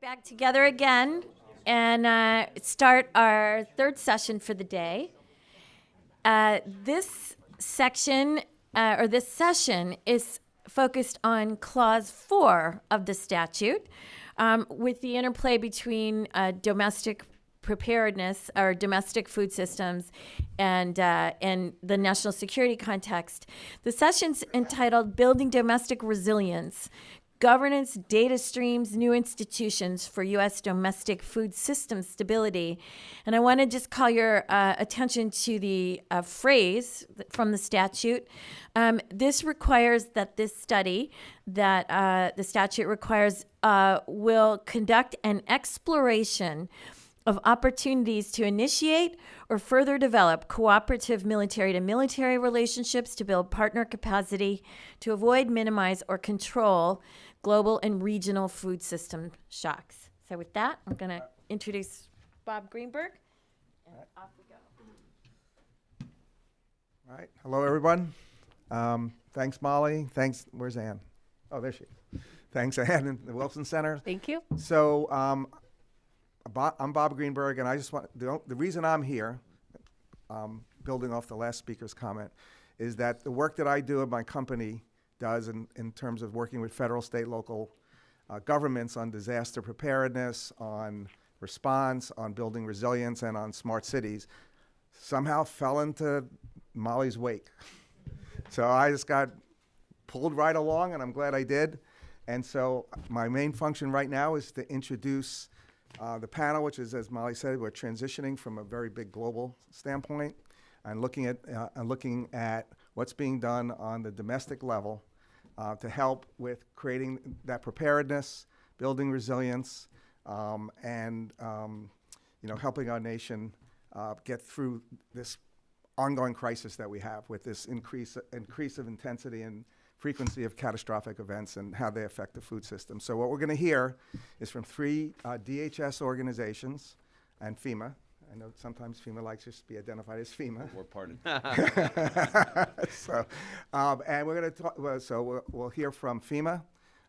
Back together again and start our third session for the day. This section or this session is focused on Clause 4 of the statute with the interplay between domestic preparedness or domestic food systems and the national security context. The session's entitled Building Domestic Resilience, Governance, Data Streams, New Institutions for U.S. Domestic Food System Stability. And I want to just call your attention to the phrase from the statute. This requires that this study that the statute requires will conduct an exploration of opportunities to initiate or further develop cooperative military-to-military relationships to build partner capacity to avoid, minimize, or control global and regional food system shocks. So with that, I'm going to introduce Bob Greenberg, and off we go. All right. Hello, everyone. Thanks, Molly. Thanks. Where's Ann? Oh, there she is. Thanks, Ann, in the Wilson Center. Thank you. So I'm Bob Greenberg, and I just want the reason I'm here, building off the last speaker's comment, is that the work that I do at my company does in terms of working with federal, state, local governments on disaster preparedness, on response, on building resilience, and on smart cities, somehow fell into Molly's wake. So I just got pulled right along, and I'm glad I did. And so my main function right now is to introduce the panel, which is, as Molly said, we're transitioning from a very big global standpoint and looking at what's being done on the domestic level to help with creating that preparedness, building resilience, and helping our nation get through this ongoing crisis that we have with this increase of intensity and frequency of catastrophic events and how they affect the food system. So what we're going to hear is from three DHS organizations and FEMA. I know sometimes FEMA likes to be identified as FEMA. We're pardoned. So, and we're going to talk. So we'll hear from FEMA.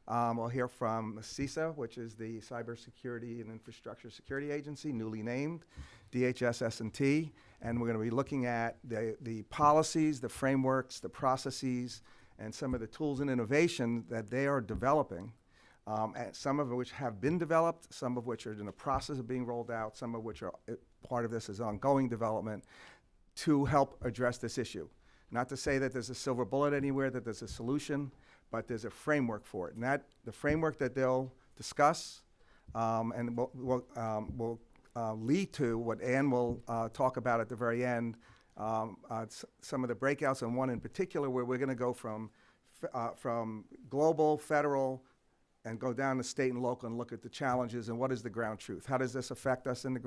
We'll hear from CISA, which is the Cybersecurity and Infrastructure Security Agency, newly named, DHS S&T, and we're going to be looking at the policies, the frameworks, the processes, and some of the tools and innovation that they are developing, and some of which have been developed, some of which are in the process of being rolled out, some of which are part of this is ongoing development to help address this issue. Not to say that there's a silver bullet anywhere, that there's a solution, but there's a framework for it. And the framework that they'll discuss and will lead to what Ann will talk about at the very end, some of the breakouts, and one in particular where we're going to go from global, federal, and go down to state and local and look at the challenges and what is the ground truth. How does this affect us on the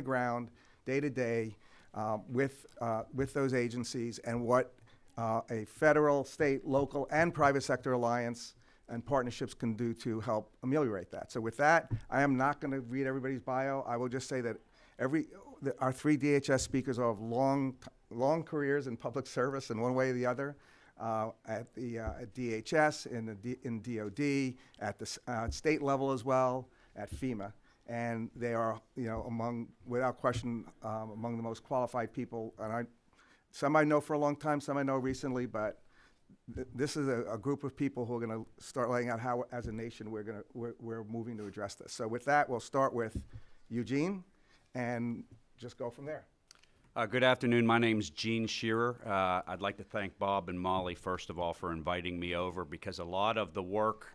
ground, day to day, with those agencies, and what a federal, state, local, and private sector alliance and partnerships can do to help ameliorate that. So with that, I am not going to read everybody's bio. I will just say that our three DHS speakers all have long careers in public service in one way or the other, at DHS, in DOD, at the state level as well, at FEMA. And they are, without question, among the most qualified people. And some I know for a long time, some I know recently, but this is a group of people who are going to start laying out how, as a nation, we're moving to address this. So with that, we'll start with Eugene and just go from there. Good afternoon. My name's Gene Shearer. I'd like to thank Bob and Molly, first of all, for inviting me over, because a lot of the work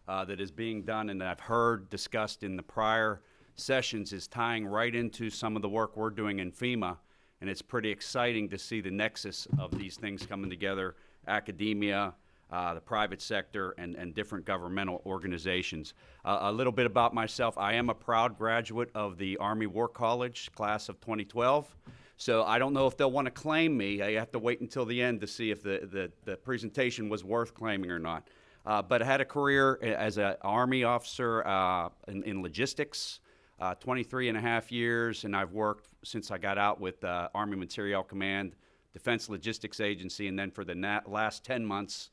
that is being done and that I've heard discussed in the prior sessions is tying right into some of the work we're doing in FEMA, and it's pretty exciting to see the nexus of these things coming together, academia, the private sector, and different governmental organizations. A little bit about myself. I am a proud graduate of the Army War College class of 2012. So I don't know if they'll want to claim me. I have to wait until the end to see if the presentation was worth claiming or not. But I had a career as an Army officer in logistics, 23 and a half years, and I've worked since I got out with Army Materiel Command, Defense Logistics Agency, and then for the last 10 months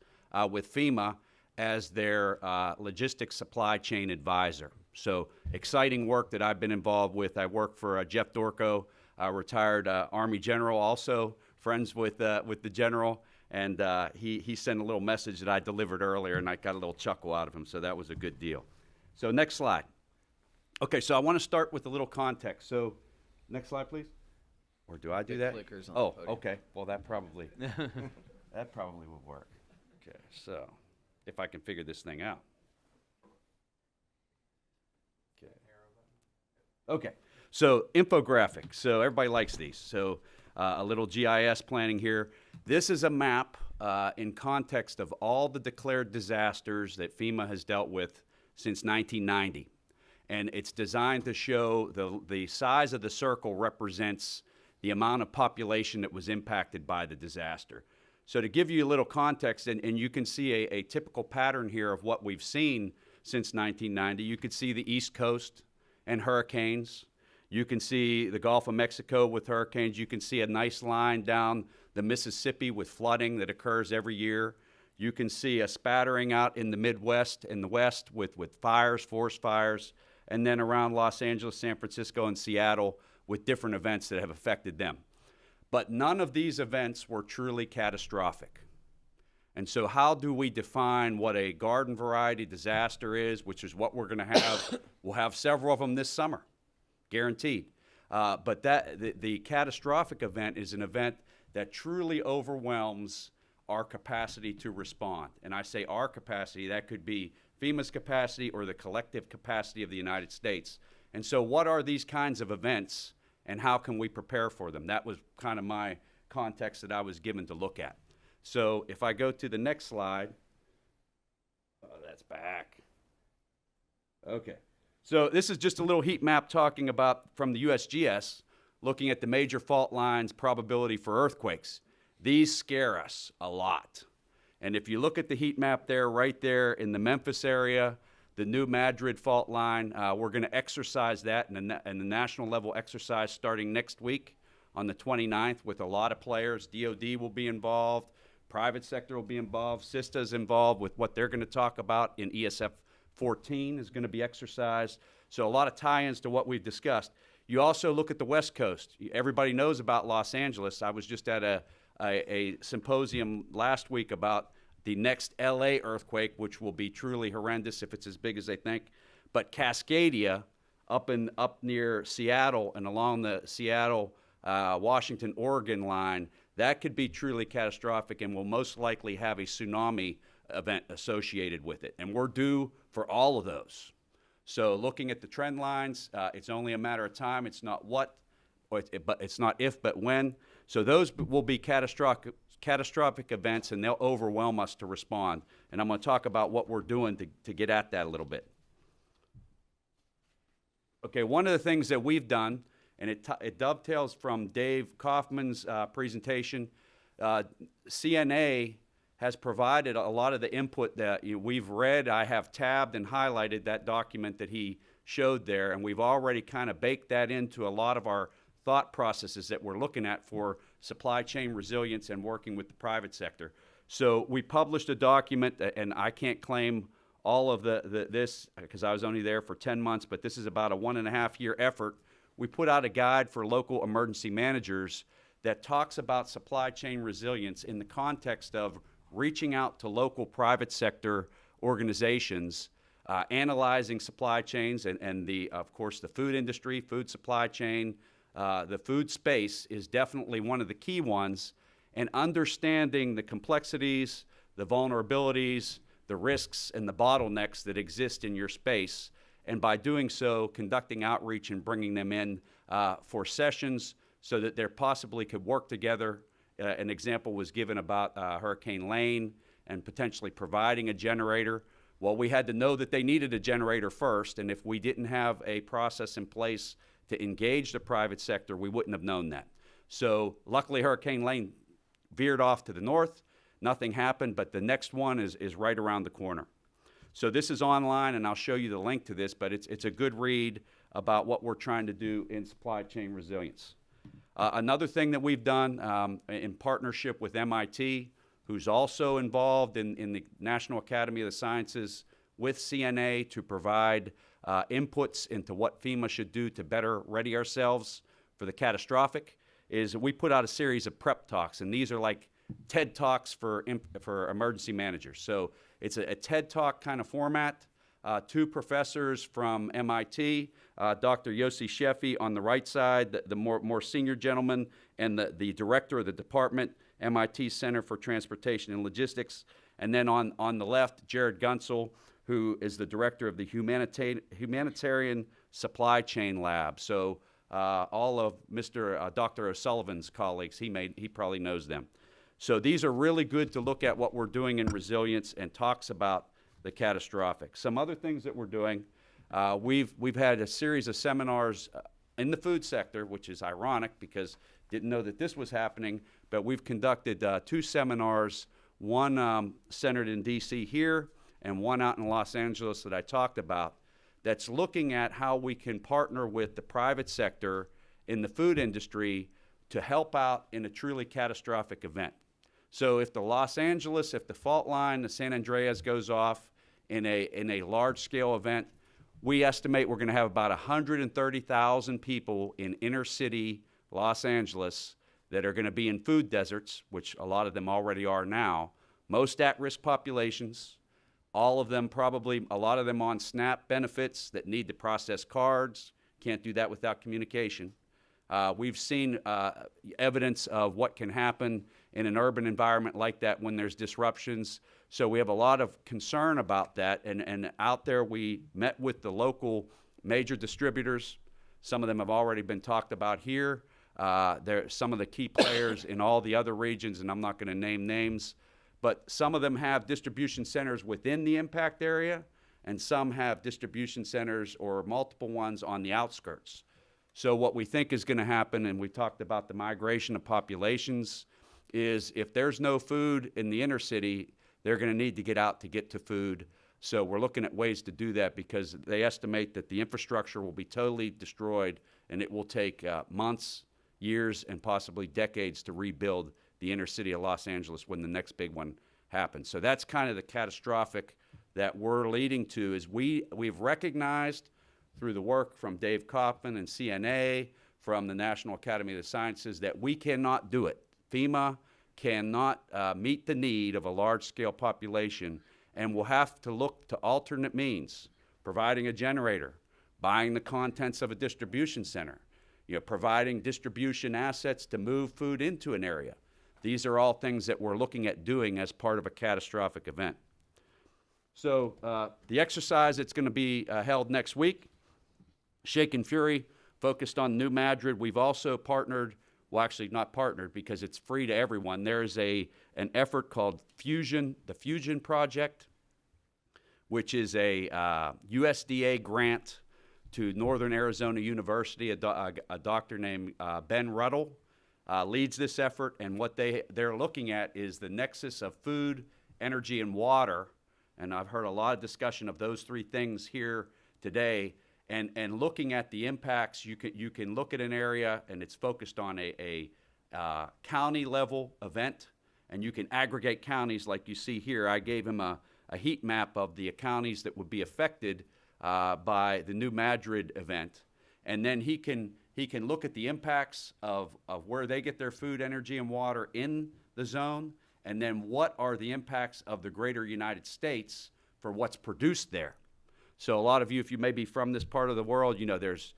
with FEMA as their logistics supply chain advisor. So exciting work that I've been involved with. I work for Jeff Dorco, a retired Army general, also friends with the general, and he sent a little message that I delivered earlier, and I got a little chuckle out of him, so that was a good deal. So next slide. Okay, so I want to start with a little context. So next slide, please. Or do I do that? Clickers on Oh, the podium. okay. Well, that probably will work. Okay, so if I can figure this thing out. Okay, so infographic. So everybody likes these. So a little GIS planning here. This is a map in context of all the declared disasters that FEMA has dealt with since 1990. And it's designed to show the size of the circle represents the amount of population that was impacted by the disaster. So to give you a little context, and you can see a typical pattern here of what we've seen since 1990. You could see the East Coast and hurricanes. You can see the Gulf of Mexico with hurricanes. You can see a nice line down the Mississippi with flooding that occurs every year. You can see a spattering out in the Midwest and the West with fires, forest fires, and then around Los Angeles, San Francisco, and Seattle with different events that have affected them. But none of these events were truly catastrophic. And so how do we define what a garden variety disaster is, which is what we're going to have? We'll have several of them this summer, guaranteed. But the catastrophic event is an event that truly overwhelms our capacity to respond. And I say our capacity, that could be FEMA's capacity or the collective capacity of the United States. And so what are these kinds of events and how can we prepare for them? That was kind of my context that I was given to look at. So if I go to the next slide, oh, that's back. Okay. So this is just a little heat map talking about from the USGS, looking at the major fault lines, probability for earthquakes. These scare us a lot. And if you look at the heat map there, right there in the Memphis area, the New Madrid fault line, we're going to exercise that in the national level exercise starting next week on the 29th with a lot of players. DOD will be involved. Private sector will be involved. SISTA is involved with what they're going to talk about in ESF 14 is going to be exercised. So a lot of tie-ins to what we've discussed. You also look at the West Coast. Everybody knows about Los Angeles. I was just at a symposium last week about the next LA earthquake, which will be truly horrendous if it's as big as they think. But Cascadia, up near Seattle and along the Seattle, Washington, Oregon line, that could be truly catastrophic and will most likely have a tsunami event associated with it. And we're due for all of those. So looking at the trend lines, it's only a matter of time. It's not what, but it's not if, but when. So those will be catastrophic events, and they'll overwhelm us to respond. And I'm going to talk about what we're doing to get at that a little bit. Okay, one of the things that we've done, and it dovetails from Dave Kaufman's presentation, CNA has provided a lot of the input that we've read. I have tabbed and highlighted that document that he showed there, and we've already kind of baked that into a lot of our thought processes that we're looking at for supply chain resilience and working with the private sector. So we published a document, and I can't claim all of this because I was only there for 10 months, but this is about a 1.5-year effort. We put out a guide for local emergency managers that talks about supply chain resilience in the context of reaching out to local private sector organizations, analyzing supply chains and of course, the food industry, food supply chain. The food space is definitely one of the key ones, and understanding the complexities, the vulnerabilities, the risks, and the bottlenecks that exist in your space. And by doing so, conducting outreach and bringing them in for sessions so that they possibly could work together. An example was given about Hurricane Lane and potentially providing a generator. Well, we had to know that they needed a generator first, and if we didn't have a process in place to engage the private sector, we wouldn't have known that. So luckily, Hurricane Lane veered off to the north. Nothing happened, but the next one is right around the corner. So this is online, and I'll show you the link to this, but it's a good read about what we're trying to do in supply chain resilience. Another thing that we've done in partnership with MIT, who's also involved in the National Academy of the Sciences with CNA to provide inputs into what FEMA should do to better ready ourselves for the catastrophic, is we put out a series of prep talks, and these are like TED Talks for emergency managers. So it's a TED Talk kind of format. Two professors from MIT, Dr. Yossi Sheffi on the right side, the more senior gentleman, and the director of the department, MIT Center for Transportation and Logistics. And then on the left, Jared Gunsel, who is the director of the Humanitarian Supply Chain Lab. So all of Dr. O'Sullivan's colleagues, he probably knows them. So these are really good to look at what we're doing in resilience and talks about the catastrophic. Some other things that we're doing, we've had a series of seminars in the food sector, which is ironic because didn't know that this was happening, but we've conducted 2 seminars, one centered in DC here and one out in Los Angeles that I talked about, that's looking at how we can partner with the private sector in the food industry to help out in a truly catastrophic event. So if the fault line, the San Andreas goes off in a large-scale event, we estimate we're going to have about 130,000 people in inner-city Los Angeles that are going to be in food deserts, which a lot of them already are now, most at-risk populations, all of them probably, a lot of them on SNAP benefits that need to process cards, can't do that without communication. We've seen evidence of what can happen in an urban environment like that when there's disruptions. So we have a lot of concern about that. And out there, we met with the local major distributors. Some of them have already been talked about here. They're some of the key players in all the other regions, and I'm not going to name names. But some of them have distribution centers within the impact area, and some have distribution centers or multiple ones on the outskirts. So what we think is going to happen, and we talked about the migration of populations, is if there's no food in the inner city, they're going to need to get out to get to food. So we're looking at ways to do that because they estimate that the infrastructure will be totally destroyed, and it will take months, years, and possibly decades to rebuild the inner city of Los Angeles when the next big one happens. So that's kind of the catastrophic that we're leading to, is we've recognized through the work from Dave Kaufman and CNA, from the National Academy of the Sciences, that we cannot do it. FEMA cannot meet the need of a large-scale population, and we'll have to look to alternate means, providing a generator, buying the contents of a distribution center, providing distribution assets to move food into an area. These are all things that we're looking at doing as part of a catastrophic event. So the exercise that's going to be held next week, Shake and Fury, focused on New Madrid. We've also partnered, well, actually not partnered because it's free to everyone. There's an effort called Fusion, the Fusion Project, which is a USDA grant to Northern Arizona University. A doctor named Ben Ruddle leads this effort, and what they're looking at is the nexus of food, energy, and water. And I've heard a lot of discussion of those 3 things here today. And looking at the impacts, you can look at an area, and it's focused on a county level event, and you can aggregate counties like you see here. I gave him a heat map of the counties that would be affected by the New Madrid event, and then he can look at the impacts of where they get their food, energy, and water in the zone, and then what are the impacts of the greater United States for what's produced there. So a lot of you, if you may be from this part of the world, there's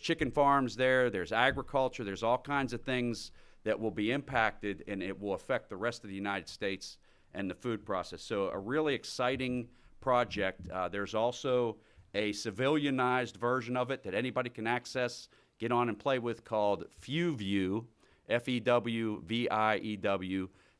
chicken farms there, there's agriculture, there's all kinds of things that will be impacted, and it will affect the rest of the United States and the food process. So a really exciting project. There's also a civilianized version of it that anybody can access, get on and play with, called FewView, F-E-W-V-I-E-W.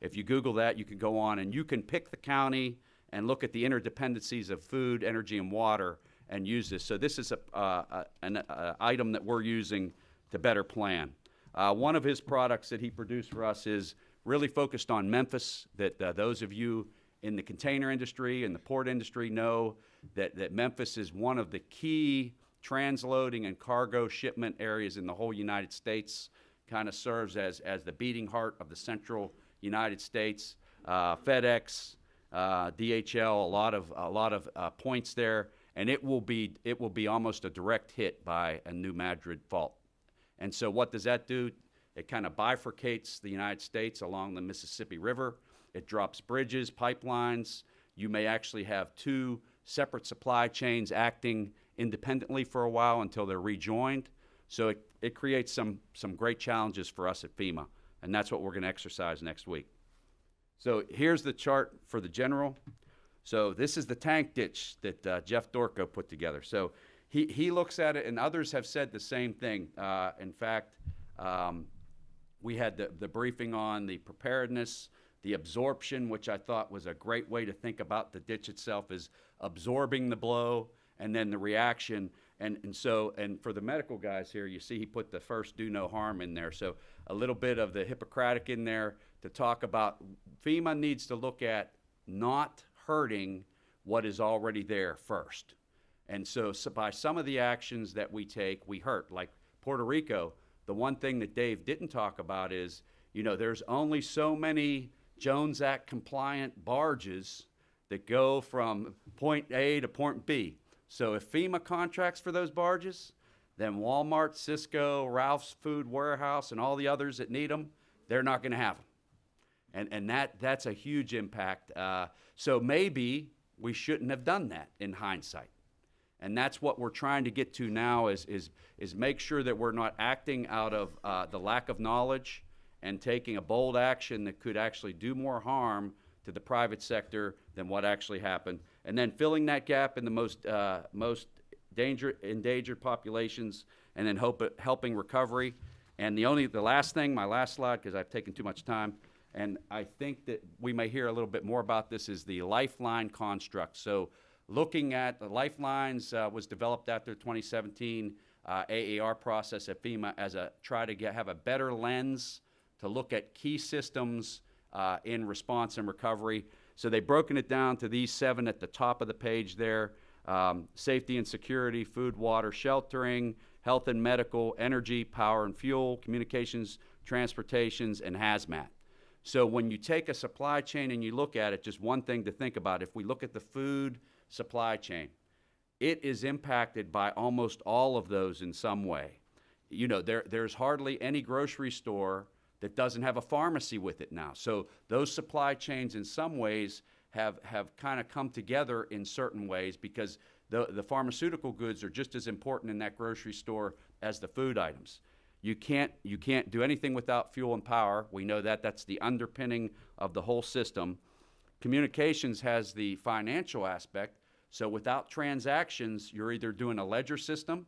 If you Google that, you can go on and you can pick the county and look at the interdependencies of food, energy, and water and use this. So this is an item that we're using to better plan. One of his products that he produced for us is really focused on Memphis, that those of you in the container industry and the port industry know that Memphis is one of the key transloading and cargo shipment areas in the whole United States, kind of serves as the beating heart of the central United States. FedEx, DHL, a lot of points there, and it will be almost a direct hit by a New Madrid fault. And so what does that do? It kind of bifurcates the United States along the Mississippi River. It drops bridges, pipelines. You may actually have two separate supply chains acting independently for a while until they're rejoined. So it creates some great challenges for us at FEMA, and that's what we're going to exercise next week. So here's the chart for the general. So this is the tank ditch that Jeff Dorco put together. So he looks at it, and others have said the same thing. In fact, we had the briefing on the preparedness, the absorption, which I thought was a great way to think about the ditch itself, is absorbing the blow, and then the reaction. And for the medical guys here, you see he put the first do no harm in there. So a little bit of the Hippocratic in there to talk about FEMA needs to look at not hurting what is already there first. And so by some of the actions that we take, we hurt. Like Puerto Rico, the one thing that Dave didn't talk about is, there's only so many Jones Act compliant barges that go from point A to point B. So if FEMA contracts for those barges, then Walmart, Cisco, Ralph's Food Warehouse, and all the others that need them, they're not going to have them. And that's a huge impact. So maybe we shouldn't have done that in hindsight. And that's what we're trying to get to now is make sure that we're not acting out of the lack of knowledge and taking a bold action that could actually do more harm to the private sector than what actually happened. And then filling that gap in the most endangered populations, and then helping recovery. And the last thing, my last slide, because I've taken too much time, and I think that we may hear a little bit more about this, is the lifeline construct. So looking at the lifelines was developed after the 2017 AAR process at FEMA as have a better lens to look at key systems in response and recovery. So they've broken it down to these 7 at the top of the page there: safety and security, food, water, sheltering, health and medical, energy, power and fuel, communications, transportations, and hazmat. So when you take a supply chain and you look at it, just one thing to think about: if we look at the food supply chain, it is impacted by almost all of those in some way. There's hardly any grocery store that doesn't have a pharmacy with it now. So those supply chains in some ways have kind of come together in certain ways, because the pharmaceutical goods are just as important in that grocery store as the food items. You can't do anything without fuel and power. We know that. That's the underpinning of the whole system. Communications has the financial aspect. So without transactions, you're either doing a ledger system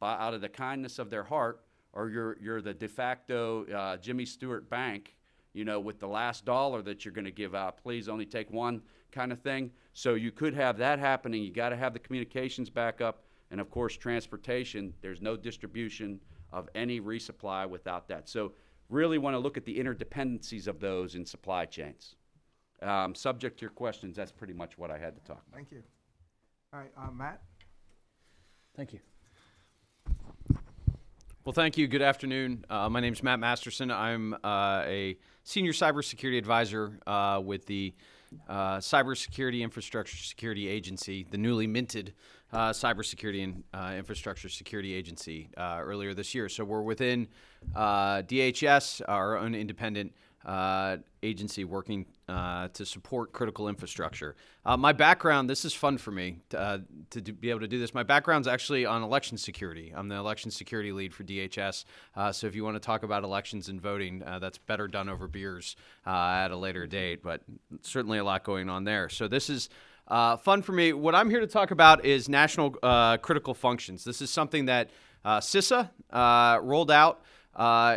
out of the kindness of their heart, or you're the de facto Jimmy Stewart bank, with the last dollar that you're going to give out. Please only take one kind of thing. So you could have that happening. You got to have the communications backup, and of course transportation. There's no distribution of any resupply without that. So really want to look at the interdependencies of those in supply chains. Subject to your questions, that's pretty much what I had to talk about. Thank you. All right, Matt? Thank you. Well, thank you. Good afternoon. My name is Matt Masterson. I'm a senior cybersecurity advisor with the Cybersecurity Infrastructure Security Agency, the newly minted Cybersecurity and Infrastructure Security Agency earlier this year. So we're within DHS, our own independent agency working to support critical infrastructure. My background, this is fun for me to be able to do this. My background's actually on election security. I'm the election security lead for DHS. So if you want to talk about elections and voting, that's better done over beers at a later date, but certainly a lot going on there. So this is fun for me. What I'm here to talk about is national critical functions. This is something that CISA rolled out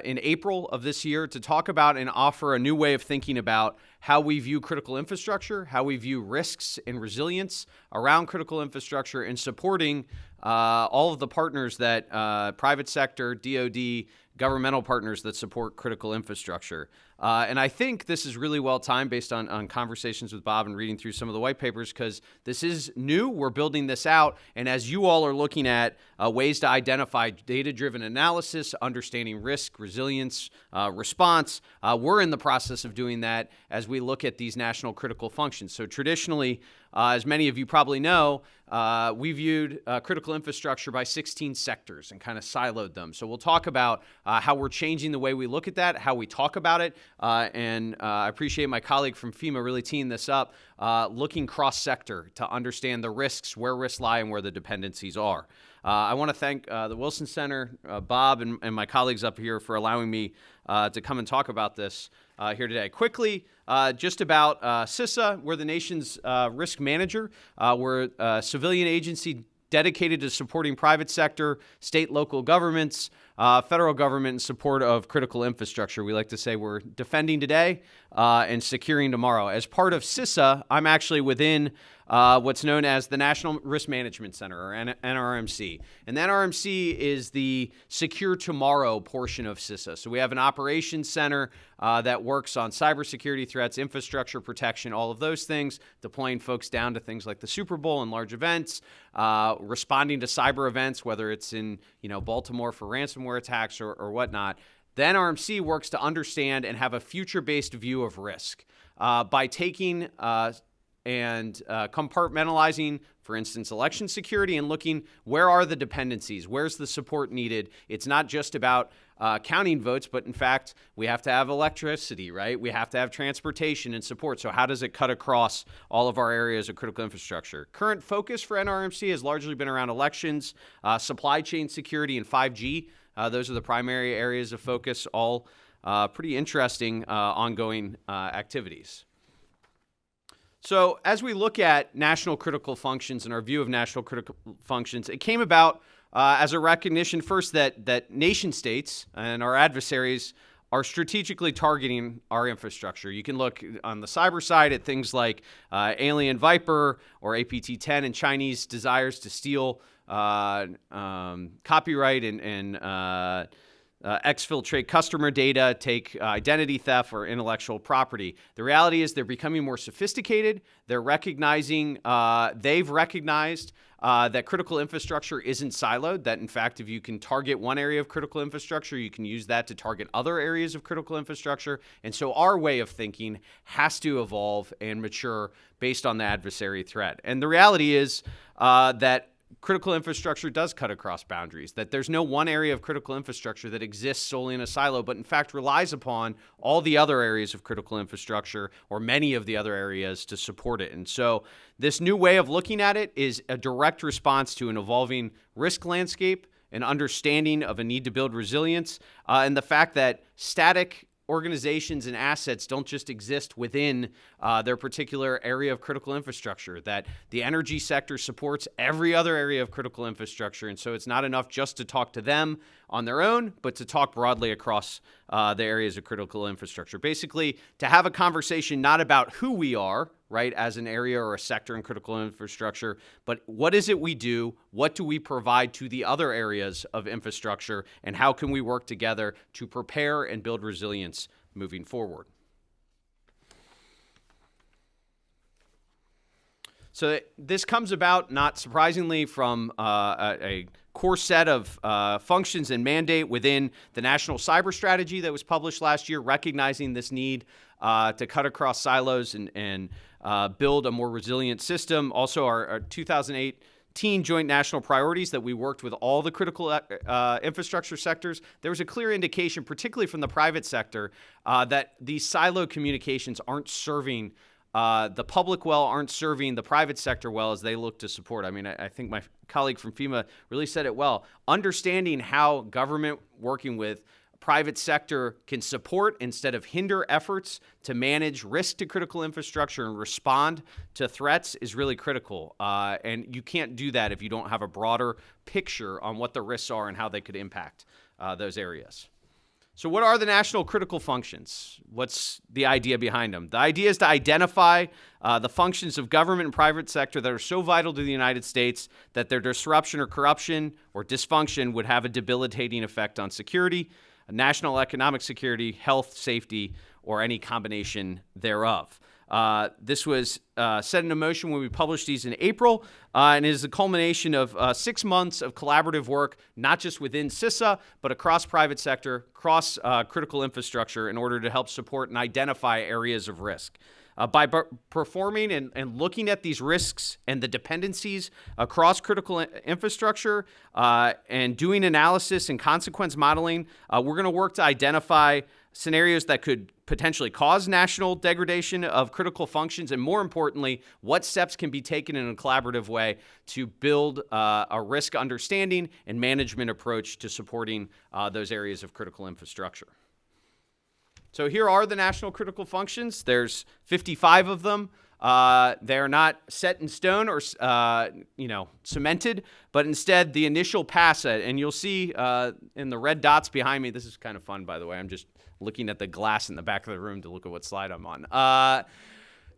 in April of this year to talk about and offer a new way of thinking about how we view critical infrastructure, how we view risks and resilience around critical infrastructure, and supporting all of the partners that private sector, DoD, governmental partners that support critical infrastructure. And I think this is really well timed based on conversations with Bob and reading through some of the white papers, because this is new. We're building this out. And as you all are looking at ways to identify data-driven analysis, understanding risk, resilience, response, we're in the process of doing that as we look at these national critical functions. So traditionally, as many of you probably know, we viewed critical infrastructure by 16 sectors and kind of siloed them. So we'll talk about how we're changing the way we look at that, how we talk about it, and I appreciate my colleague from FEMA really teeing this up, looking cross-sector to understand the risks, where risks lie, and where the dependencies are. I want to thank the Wilson Center, Bob, and my colleagues up here for allowing me to come and talk about this here today. Quickly, just about CISA, we're the nation's risk manager. We're a civilian agency dedicated to supporting private sector, state, local governments, federal government in support of critical infrastructure. We like to say we're defending today and securing tomorrow. As part of CISA, I'm actually within what's known as the National Risk Management Center, or NRMC. And the NRMC is the Secure Tomorrow portion of CISA. So we have an operations center that works on cybersecurity threats, infrastructure protection, all of those things, deploying folks down to things like the Super Bowl and large events, responding to cyber events, whether it's in Baltimore for ransomware attacks or whatnot. The NRMC works to understand and have a future-based view of risk by taking and compartmentalizing, for instance, election security, and looking where are the dependencies, where's the support needed. It's not just about counting votes, but in fact, we have to have electricity, right? We have to have transportation and support. So how does it cut across all of our areas of critical infrastructure? Current focus for NRMC has largely been around elections, supply chain security, and 5G. Those are the primary areas of focus, all pretty interesting ongoing activities. So as we look at national critical functions and our view of national critical functions, it came about as a recognition first that nation states and our adversaries are strategically targeting our infrastructure. You can look on the cyber side at things like Alien Viper or APT-10 and Chinese desires to steal copyright and exfiltrate customer data, take identity theft or intellectual property. The reality is they're becoming more sophisticated. They're recognizing, they've recognized that critical infrastructure isn't siloed, that in fact, if you can target one area of critical infrastructure, you can use that to target other areas of critical infrastructure. And so our way of thinking has to evolve and mature based on the adversary threat. And the reality is that critical infrastructure does cut across boundaries, that there's no one area of critical infrastructure that exists solely in a silo, but in fact relies upon all the other areas of critical infrastructure or many of the other areas to support it. And so this new way of looking at it is a direct response to an evolving risk landscape, an understanding of a need to build resilience, and the fact that static organizations and assets don't just exist within their particular area of critical infrastructure, that the energy sector supports every other area of critical infrastructure. And so it's not enough just to talk to them on their own, but to talk broadly across the areas of critical infrastructure. Basically, to have a conversation not about who we are, right, as an area or a sector in critical infrastructure, but what is it we do, what do we provide to the other areas of infrastructure, and how can we work together to prepare and build resilience moving forward. So this comes about, not surprisingly, from a core set of functions and mandate within the National Cyber Strategy that was published last year, recognizing this need to cut across silos and build a more resilient system. Also, our 2018 Joint National Priorities that we worked with all the critical infrastructure sectors. There was a clear indication, particularly from the private sector, that these silo communications aren't serving the public well, aren't serving the private sector well as they look to support. I mean, I think my colleague from FEMA really said it well. Understanding how government working with private sector can support instead of hinder efforts to manage risk to critical infrastructure and respond to threats is really critical. And you can't do that if you don't have a broader picture on what the risks are and how they could impact those areas. So what are the national critical functions? What's the idea behind them? The idea is to identify the functions of government and private sector that are so vital to the United States that their disruption or corruption or dysfunction would have a debilitating effect on security, national economic security, health, safety, or any combination thereof. This was set into motion when we published these in April, and is a culmination of 6 months of collaborative work, not just within CISA, but across private sector, across critical infrastructure in order to help support and identify areas of risk. By performing and looking at these risks and the dependencies across critical infrastructure and doing analysis and consequence modeling, we're going to work to identify scenarios that could potentially cause national degradation of critical functions, and more importantly, what steps can be taken in a collaborative way to build a risk understanding and management approach to supporting those areas of critical infrastructure. So here are the national critical functions. There's 55 of them. They're not set in stone or cemented, but instead the initial pass, and you'll see in the red dots behind me. This is kind of fun, by the way. I'm just looking at the glass in the back of the room to look at what slide I'm on.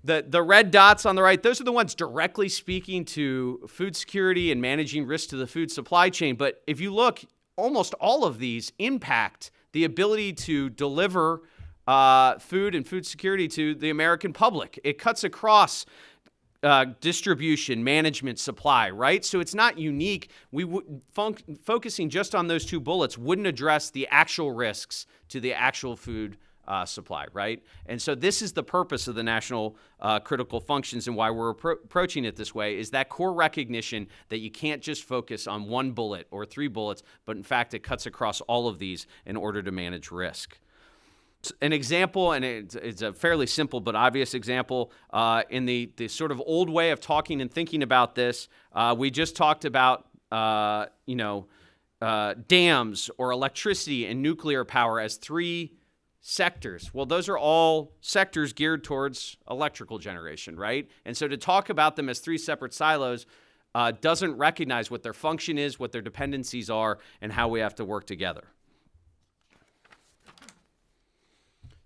The red dots on the right, those are the ones directly speaking to food security and managing risk to the food supply chain. But if you look, almost all of these impact the ability to deliver food and food security to the American public. It cuts across distribution, management, supply, right? So it's not unique. Focusing just on those two bullets wouldn't address the actual risks to the actual food supply, right? And so this is the purpose of the national critical functions, and why we're approaching it this way, is that core recognition that you can't just focus on one bullet or three bullets, but in fact it cuts across all of these in order to manage risk. An example, and it's a fairly simple but obvious example, in the sort of old way of talking and thinking about this, we just talked about, dams or electricity and nuclear power as three sectors. Well, those are all sectors geared towards electrical generation, right? And so to talk about them as three separate silos doesn't recognize what their function is, what their dependencies are, and how we have to work together.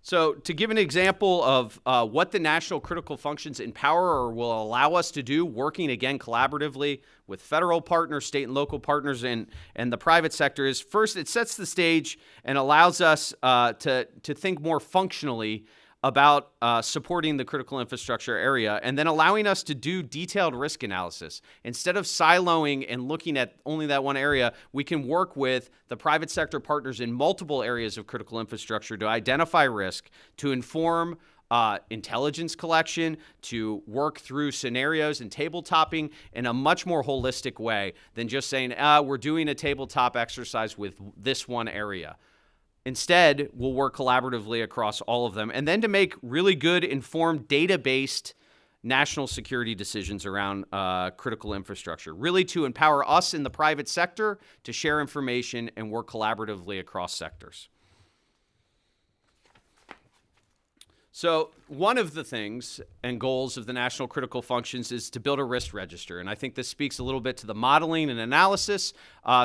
So to give an example of what the national critical functions empower or will allow us to do, working again collaboratively with federal partners, state and local partners, and the private sector, is first, it sets the stage and allows us to think more functionally about supporting the critical infrastructure area, and then allowing us to do detailed risk analysis. Instead of siloing and looking at only that one area, we can work with the private sector partners in multiple areas of critical infrastructure to identify risk, to inform intelligence collection, to work through scenarios and tabletopping in a much more holistic way than just saying, we're doing a tabletop exercise with this one area. Instead, we'll work collaboratively across all of them, and then to make really good, informed, data-based national security decisions around critical infrastructure, really to empower us in the private sector to share information and work collaboratively across sectors. So one of the things and goals of the national critical functions is to build a risk register, and I think this speaks a little bit to the modeling and analysis.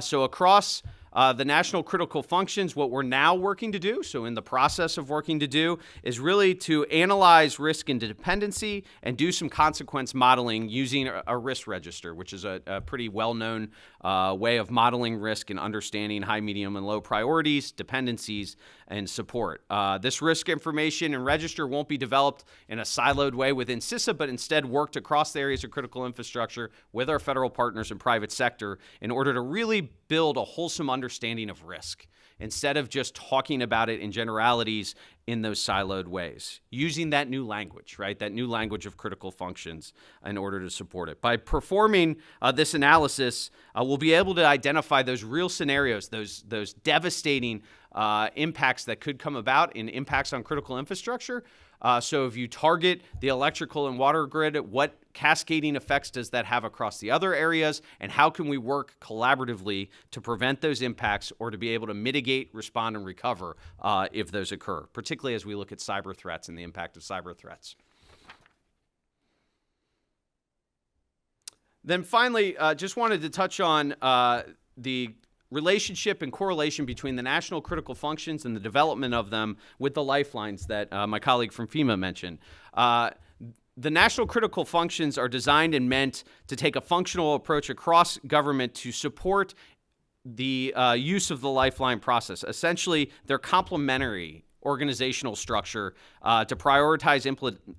So across the national critical functions, what we're now working to do, so in the process of working to do, is really to analyze risk and dependency and do some consequence modeling using a risk register, which is a pretty well-known way of modeling risk and understanding high, medium, and low priorities, dependencies, and support. This risk information and register won't be developed in a siloed way within CISA, but instead worked across the areas of critical infrastructure with our federal partners and private sector in order to really build a wholesome understanding of risk, instead of just talking about it in generalities in those siloed ways, using that new language, right? That new language of critical functions in order to support it. By performing this analysis, we'll be able to identify those real scenarios, those devastating impacts that could come about in impacts on critical infrastructure. So if you target the electrical and water grid, what cascading effects does that have across the other areas, and how can we work collaboratively to prevent those impacts or to be able to mitigate, respond, and recover if those occur, particularly as we look at cyber threats and the impact of cyber threats. Then finally, just wanted to touch on the relationship and correlation between the national critical functions and the development of them with the lifelines that my colleague from FEMA mentioned. The national critical functions are designed and meant to take a functional approach across government to support the use of the lifeline process. Essentially, they're complementary organizational structure to prioritize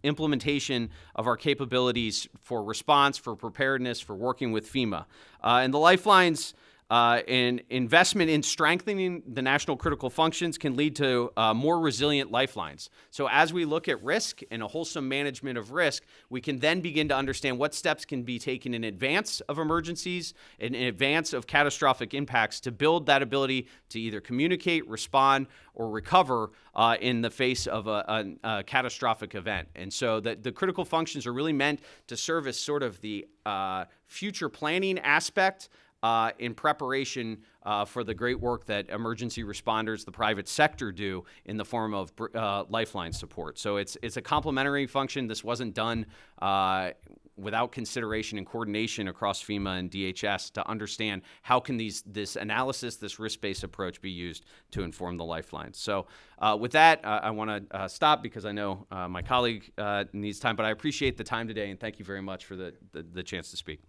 implementation of our capabilities for response, for preparedness, for working with FEMA. And the lifelines and investment in strengthening the national critical functions can lead to more resilient lifelines. So as we look at risk and a wholesome management of risk, we can then begin to understand what steps can be taken in advance of emergencies and in advance of catastrophic impacts to build that ability to either communicate, respond, or recover in the face of a catastrophic event. And so the critical functions are really meant to serve as sort of the future planning aspect in preparation for the great work that emergency responders, the private sector, do in the form of lifeline support. So it's a complementary function. This wasn't done without consideration and coordination across FEMA and DHS to understand how can this analysis, this risk-based approach be used to inform the lifelines. So with that, I want to stop because I know my colleague needs time, but I appreciate the time today, and thank you very much for the chance to speak.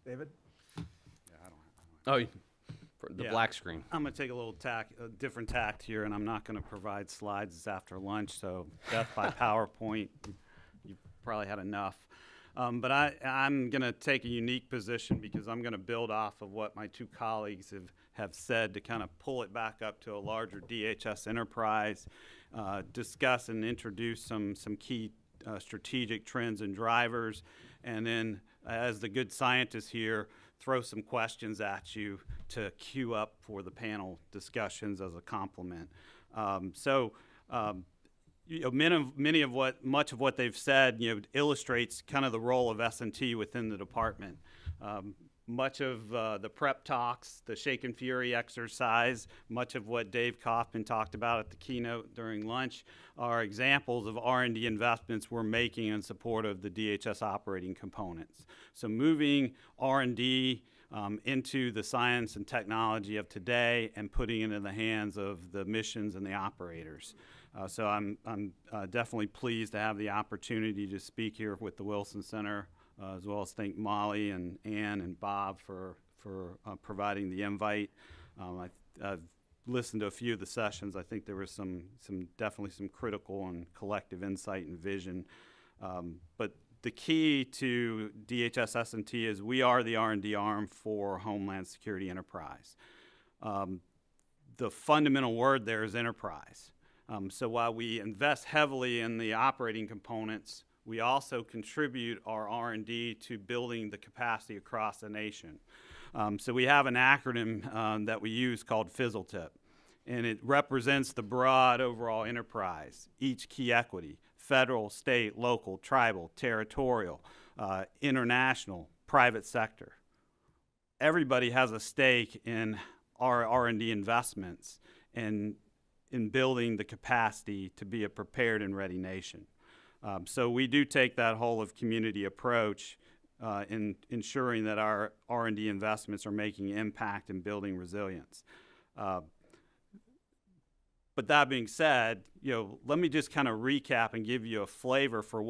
David? Oh, for the black screen. I'm going to take a different tact here, and I'm not going to provide slides. It's after lunch, so death by PowerPoint, you probably had enough. But I'm going to take a unique position because I'm going to build off of what my two colleagues have said to kind of pull it back up to a larger DHS enterprise, discuss and introduce some key strategic trends and drivers, and then, as the good scientists here, throw some questions at you to queue up for the panel discussions as a complement. Much of what they've said, illustrates kind of the role of S&T within the department. Much of the prep talks, the Shake and Fury exercise, much of what Dave Kaufman talked about at the keynote during lunch are examples of R&D investments we're making in support of the DHS operating components. So moving R&D into the science and technology of today and putting it in the hands of the missions and the operators. So I'm definitely pleased to have the opportunity to speak here with the Wilson Center, as well as thank Molly and Ann and Bob for providing the invite. I've listened to a few of the sessions. I think there was definitely some critical and collective insight and vision. But the key to DHS S&T is we are the R&D arm for Homeland Security Enterprise. The fundamental word there is enterprise. So while we invest heavily in the operating components, we also contribute our R&D to building the capacity across the nation. So we have an acronym that we use called FISLTIP, and it represents the broad overall enterprise, each key equity: federal, state, local, tribal, territorial, international, private sector. Everybody has a stake in our R&D investments and in building the capacity to be a prepared and ready nation. So we do take that whole of community approach in ensuring that our R&D investments are making impact and building resilience. But that being said, let me just kind of recap and give you a flavor for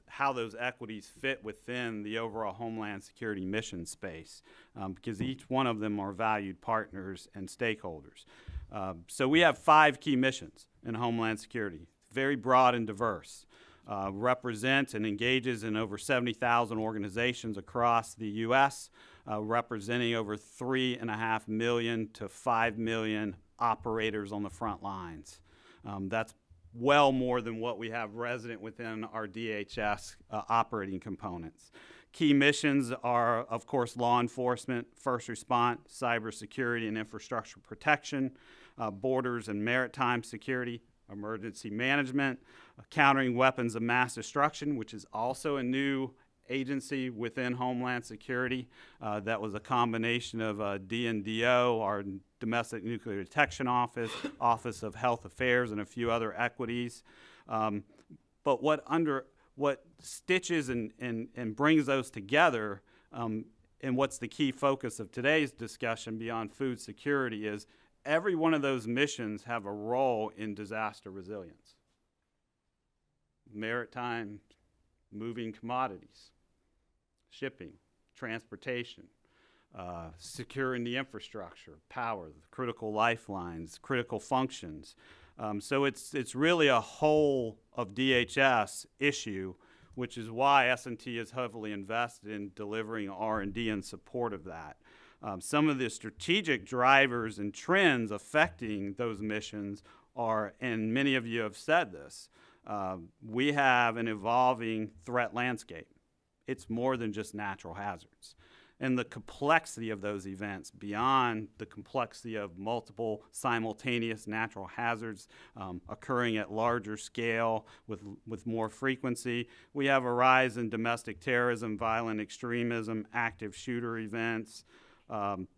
how those equities fit within the overall Homeland Security mission space, because each one of them are valued partners and stakeholders. So we have 5 key missions in Homeland Security, very broad and diverse. Represents and engages in over 70,000 organizations across the U.S., representing over 3.5 million to 5 million operators on the front lines. That's well more than what we have resident within our DHS operating components. Key missions are, of course, law enforcement, first response, cybersecurity and infrastructure protection, borders and maritime security, emergency management, countering weapons of mass destruction, which is also a new agency within Homeland Security. That was a combination of DNDO, our Domestic Nuclear Detection Office, Office of Health Affairs, and a few other equities. But what stitches and brings those together, and what's the key focus of today's discussion beyond food security, is every one of those missions have a role in disaster resilience. Maritime, moving commodities, shipping, transportation, securing the infrastructure, power, critical lifelines, critical functions. So it's really a whole of DHS issue, which is why S&T is heavily invested in delivering R&D in support of that. Some of the strategic drivers and trends affecting those missions are, and many of you have said this, we have an evolving threat landscape. It's more than just natural hazards. And the complexity of those events, beyond the complexity of multiple simultaneous natural hazards occurring at larger scale with more frequency. We have a rise in domestic terrorism, violent extremism, active shooter events. And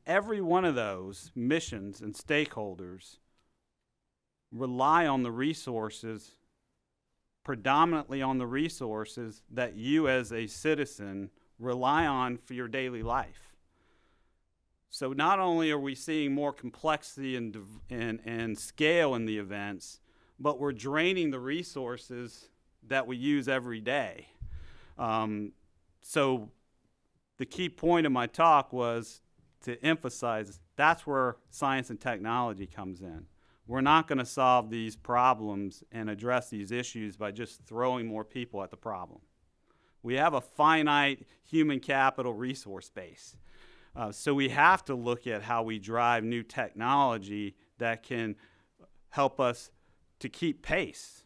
every one of those missions and stakeholders rely on the resources, predominantly on the resources that you as a citizen rely on for your daily life. So not only are we seeing more complexity and scale in the events, but we're draining the resources that we use every day. So the key point of my talk was to emphasize that's where science and technology comes in. We're not going to solve these problems and address these issues by just throwing more people at the problem. We have a finite human capital resource base. So we have to look at how we drive new technology that can help us to keep pace,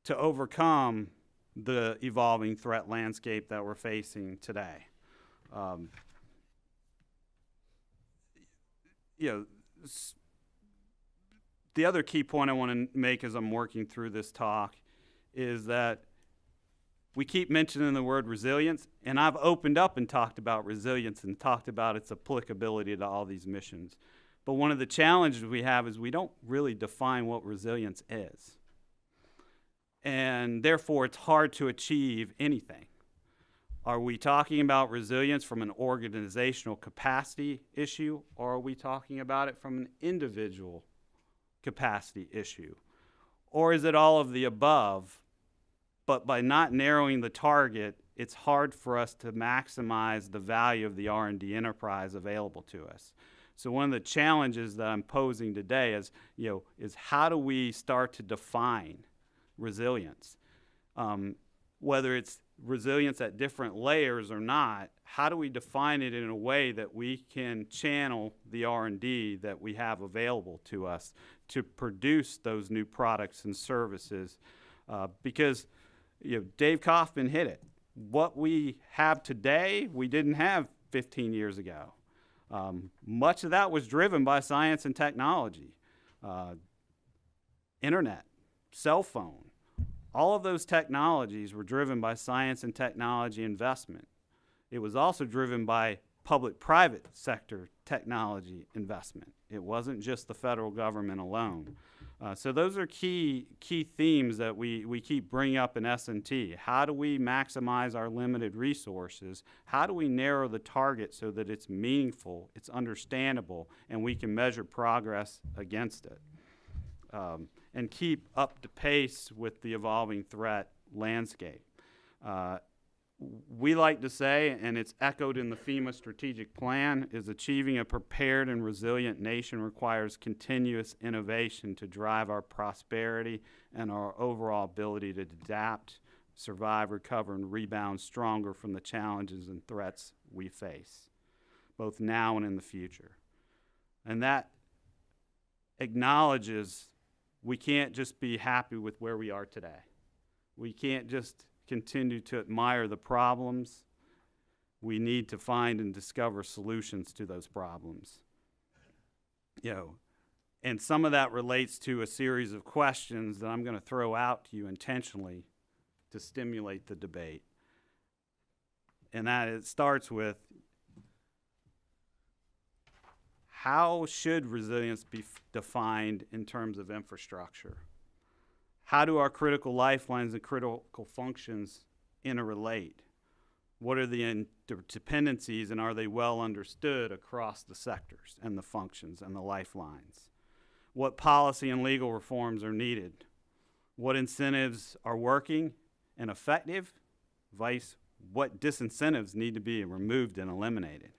to overcome the evolving threat landscape that we're facing today. The other key point I want to make as I'm working through this talk is that we keep mentioning the word resilience, and I've opened up and talked about resilience and talked about its applicability to all these missions. But one of the challenges we have is we don't really define what resilience is. And therefore, it's hard to achieve anything. Are we talking about resilience from an organizational capacity issue, or are we talking about it from an individual capacity issue? Or is it all of the above, but by not narrowing the target, it's hard for us to maximize the value of the R&D enterprise available to us. So one of the challenges that I'm posing today is how do we start to define resilience? Whether it's resilience at different layers or not, how do we define it in a way that we can channel the R&D that we have available to us to produce those new products and services? Because Dave Kaufman hit it. What we have today, we didn't have 15 years ago. Much of that was driven by science and technology, internet, cell phone. All of those technologies were driven by science and technology investment. It was also driven by public-private sector technology investment. It wasn't just the federal government alone. So those are key themes that we keep bringing up in S&T. How do we maximize our limited resources? How do we narrow the target so that it's meaningful, it's understandable, and we can measure progress against it? And keep up to pace with the evolving threat landscape. We like to say, and it's echoed in the FEMA strategic plan, is achieving a prepared and resilient nation requires continuous innovation to drive our prosperity and our overall ability to adapt, survive, recover, and rebound stronger from the challenges and threats we face, both now and in the future. And that acknowledges we can't just be happy with where we are today. We can't just continue to admire the problems. We need to find and discover solutions to those problems. And some of that relates to a series of questions that I'm going to throw out to you intentionally to stimulate the debate. And that it starts with, how should resilience be defined in terms of infrastructure? How do our critical lifelines and critical functions interrelate? What are the interdependencies, and are they well understood across the sectors and the functions and the lifelines? What policy and legal reforms are needed? What incentives are working and effective? What disincentives need to be removed and eliminated?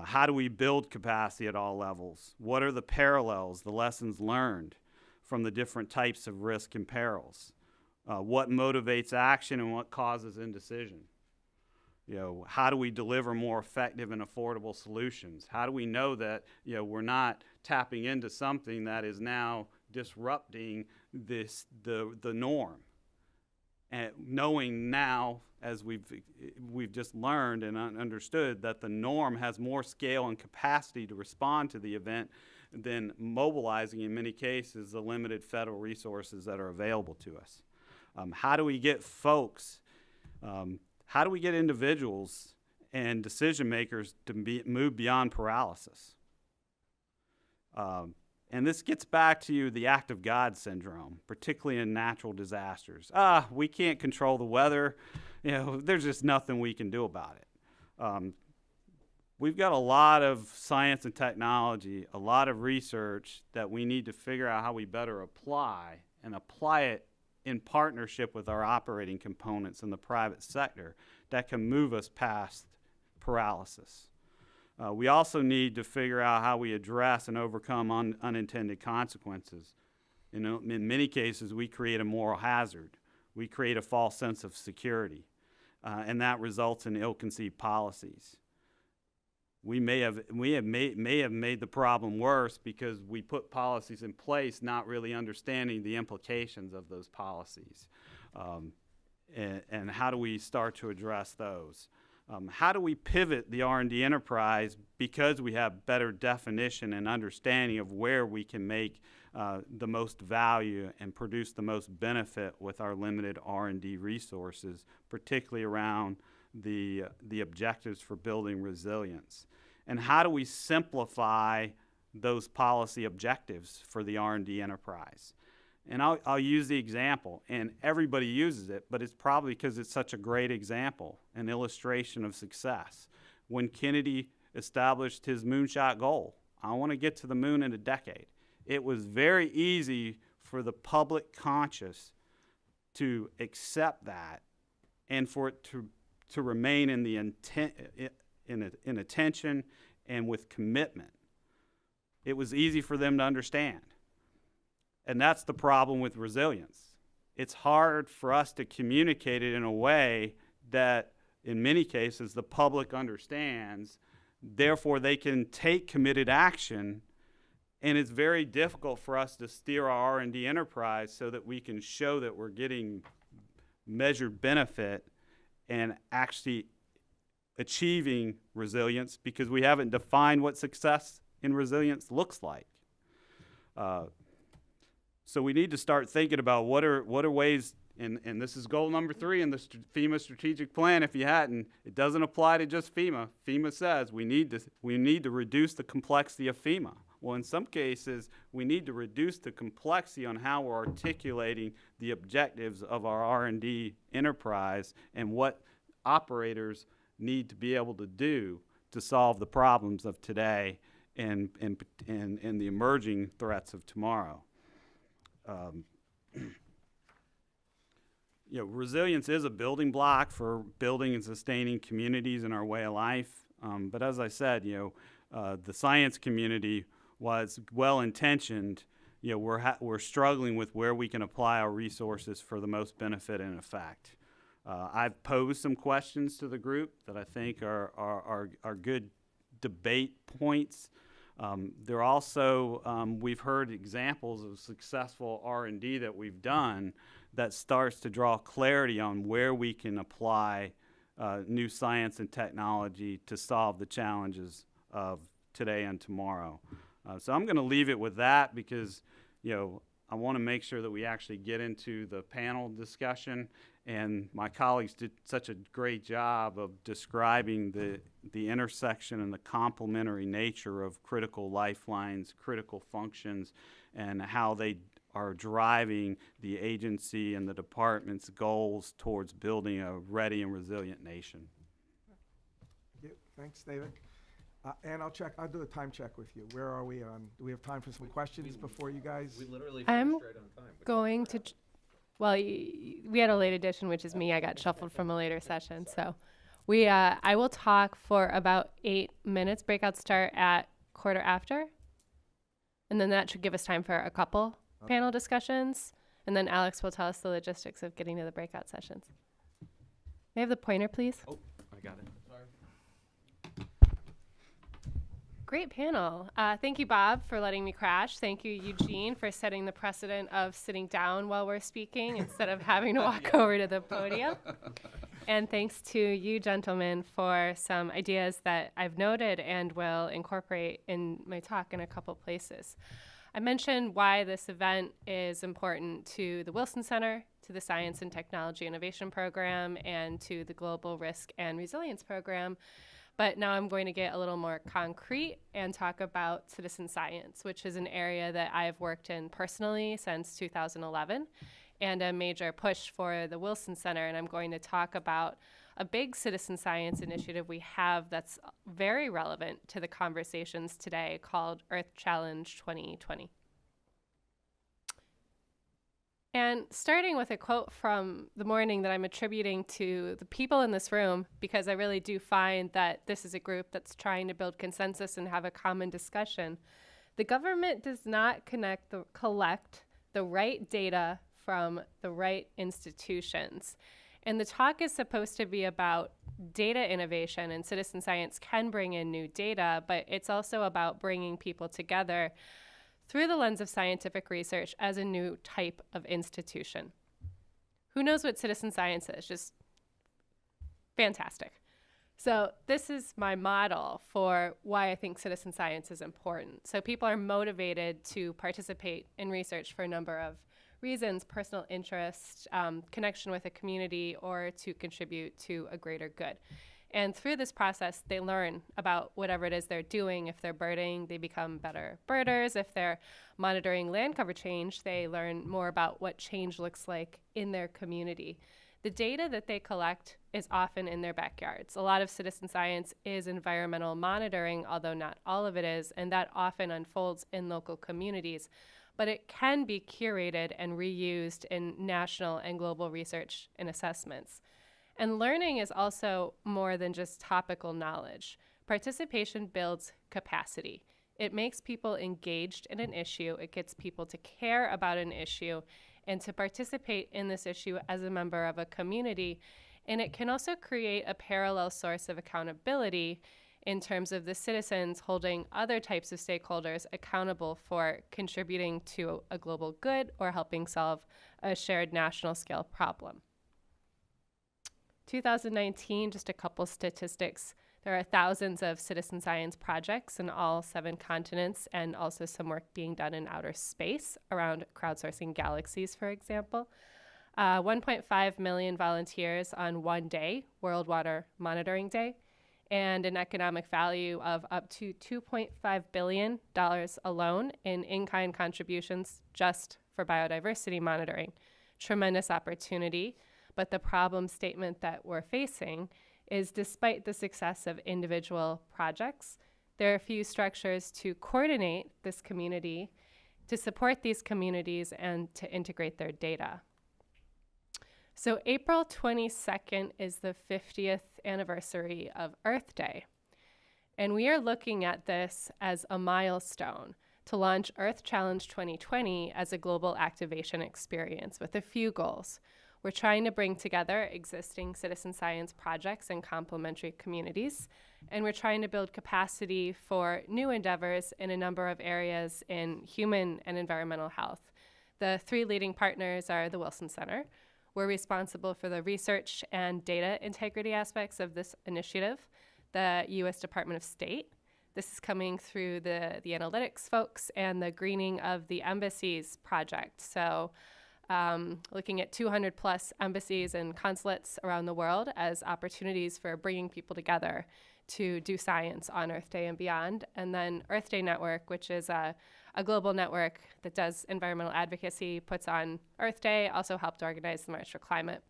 How do we build capacity at all levels? What are the parallels, the lessons learned from the different types of risk and perils? What motivates action and what causes indecision? how do we deliver more effective and affordable solutions? How do we know that, we're not tapping into something that is now disrupting the norm? And knowing now, as we've just learned and understood, that the norm has more scale and capacity to respond to the event than mobilizing, in many cases, the limited federal resources that are available to us. How do we get folks, how do we get individuals and decision makers to move beyond paralysis? And this gets back to the act of God syndrome, particularly in natural disasters. We can't control the weather. There's just nothing we can do about it. We've got a lot of science and technology, a lot of research that we need to figure out how we better apply it in partnership with our operating components in the private sector that can move us past paralysis. We also need to figure out how we address and overcome unintended consequences. In many cases, we create a moral hazard. We create a false sense of security, and that results in ill-conceived policies. We may have made the problem worse because we put policies in place not really understanding the implications of those policies. And how do we start to address those? How do we pivot the R&D enterprise because we have better definition and understanding of where we can make the most value and produce the most benefit with our limited R&D resources, particularly around the objectives for building resilience? And how do we simplify those policy objectives for the R&D enterprise? And I'll use the example, and everybody uses it, but it's probably because it's such a great example, an illustration of success. When Kennedy established his moonshot goal, I want to get to the moon in a decade, it was very easy for the public conscious to accept that and for it to remain in the in attention and with commitment. It was easy for them to understand. And that's the problem with resilience. It's hard for us to communicate it in a way that, in many cases, the public understands. Therefore, they can take committed action, and it's very difficult for us to steer our R&D enterprise so that we can show that we're getting measured benefit and actually achieving resilience because we haven't defined what success in resilience looks like. So we need to start thinking about what are ways, and this is goal number 3 in the FEMA strategic plan. If you hadn't, it doesn't apply to just FEMA. FEMA says we need to reduce the complexity of FEMA. Well, in some cases, we need to reduce the complexity on how we're articulating the objectives of our R&D enterprise and what operators need to be able to do to solve the problems of today and the emerging threats of tomorrow. Resilience is a building block for building and sustaining communities in our way of life. But as I said, the science community, was well-intentioned, we're struggling with where we can apply our resources for the most benefit and effect. I've posed some questions to the group that I think are good debate points. There also, we've heard examples of successful R&D that we've done that starts to draw clarity on where we can apply new science and technology to solve the challenges of today and tomorrow. So I'm going to leave it with that because, I want to make sure that we actually get into the panel discussion, and my colleagues did such a great job of describing the intersection and the complementary nature of critical lifelines, critical functions, and how they are driving the agency and the department's goals towards building a ready and resilient nation. Yeah, thanks, David. And I'll do a time check with you. Where are we on? Do we have time for some questions before you guys? We literally I'm finished right on time. going to, well, we had a late edition, which is me. I got shuffled from a later session. So I will talk for about 8 minutes. Breakouts start at 15:15. And then that should give us time for a couple panel discussions. And then Alex will tell us the logistics of getting to the breakout sessions. May I have the pointer, please? Oh, I I got it. Great panel. Thank you, Bob, for letting me crash. Thank you, Eugene, for setting the precedent of sitting down while we're speaking instead of having to walk over to the podium. And thanks to you, gentlemen, for some ideas that I've noted and will incorporate in my talk in a couple places. I mentioned why this event is important to the Wilson Center, to the Science and Technology Innovation Program, and to the Global Risk and Resilience Program. But now I'm going to get a little more concrete and talk about citizen science, which is an area that I've worked in personally since 2011 and a major push for the Wilson Center. And I'm going to talk about a big citizen science initiative we have that's very relevant to the conversations today called Earth Challenge 2020. And starting with a quote from the morning that I'm attributing to the people in this room, because I really do find that this is a group that's trying to build consensus and have a common discussion. The government does not collect the right data from the right institutions. And the talk is supposed to be about data innovation, and citizen science can bring in new data, but it's also about bringing people together through the lens of scientific research as a new type of institution. Who knows what citizen science is? Just fantastic. So this is my model for why I think citizen science is important. So people are motivated to participate in research for a number of reasons: personal interest, connection with a community, or to contribute to a greater good. And through this process, they learn about whatever it is they're doing. If they're birding, they become better birders. If they're monitoring land cover change, they learn more about what change looks like in their community. The data that they collect is often in their backyards. A lot of citizen science is environmental monitoring, although not all of it is, and that often unfolds in local communities. But it can be curated and reused in national and global research and assessments. And learning is also more than just topical knowledge. Participation builds capacity. It makes people engaged in an issue. It gets people to care about an issue and to participate in this issue as a member of a community. And it can also create a parallel source of accountability in terms of the citizens holding other types of stakeholders accountable for contributing to a global good or helping solve a shared national scale problem. 2019, just a couple statistics. There are thousands of citizen science projects in all 7 continents, and also some work being done in outer space around crowdsourcing galaxies, for example. 1.5 million volunteers on one day, World Water Monitoring Day, and an economic value of up to $2.5 billion alone in in-kind contributions just for biodiversity monitoring. Tremendous opportunity. But the problem statement that we're facing is, despite the success of individual projects, there are few structures to coordinate this community, to support these communities, and to integrate their data. So April 22nd is the 50th anniversary of Earth Day. And we are looking at this as a milestone to launch Earth Challenge 2020 as a global activation experience with a few goals. We're trying to bring together existing citizen science projects and complementary communities, and we're trying to build capacity for new endeavors in a number of areas in human and environmental health. The 3 leading partners are the Wilson Center. We're responsible for the research and data integrity aspects of this initiative. The U.S. Department of State. This is coming through the analytics folks and the greening of the embassies project. So looking at 200 plus embassies and consulates around the world as opportunities for bringing people together to do science on Earth Day and beyond. And then Earth Day Network, which is a global network that does environmental advocacy, puts on Earth Day, also helped organize the March for Climate.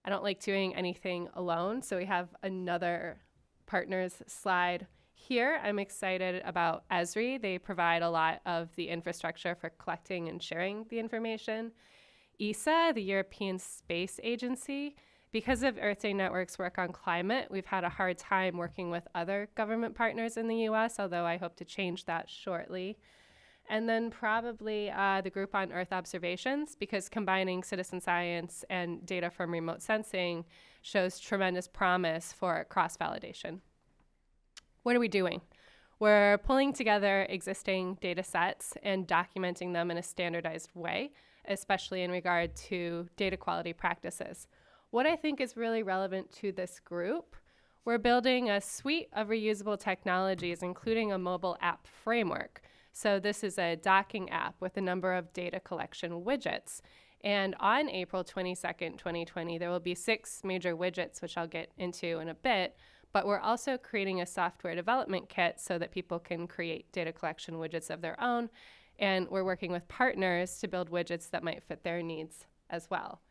I don't like doing anything alone, so we have another partners slide here. I'm excited about ESRI. They provide a lot of the infrastructure for collecting and sharing the information. ESA, the European Space Agency, because of Earth Day Network's work on climate, we've had a hard time working with other government partners in the US, although I hope to change that shortly. And then probably the group on Earth observations, because combining citizen science and data from remote sensing shows tremendous promise for cross-validation. What are we doing? We're pulling together existing data sets and documenting them in a standardized way, especially in regard to data quality practices. What I think is really relevant to this group, we're building a suite of reusable technologies, including a mobile app framework. So this is a docking app with a number of data collection widgets. And on April 22nd, 2020, there will be 6 major widgets, which I'll get into in a bit. But we're also creating a software development kit so that people can create data collection widgets of their own. And we're working with partners to build widgets that might fit their needs as well.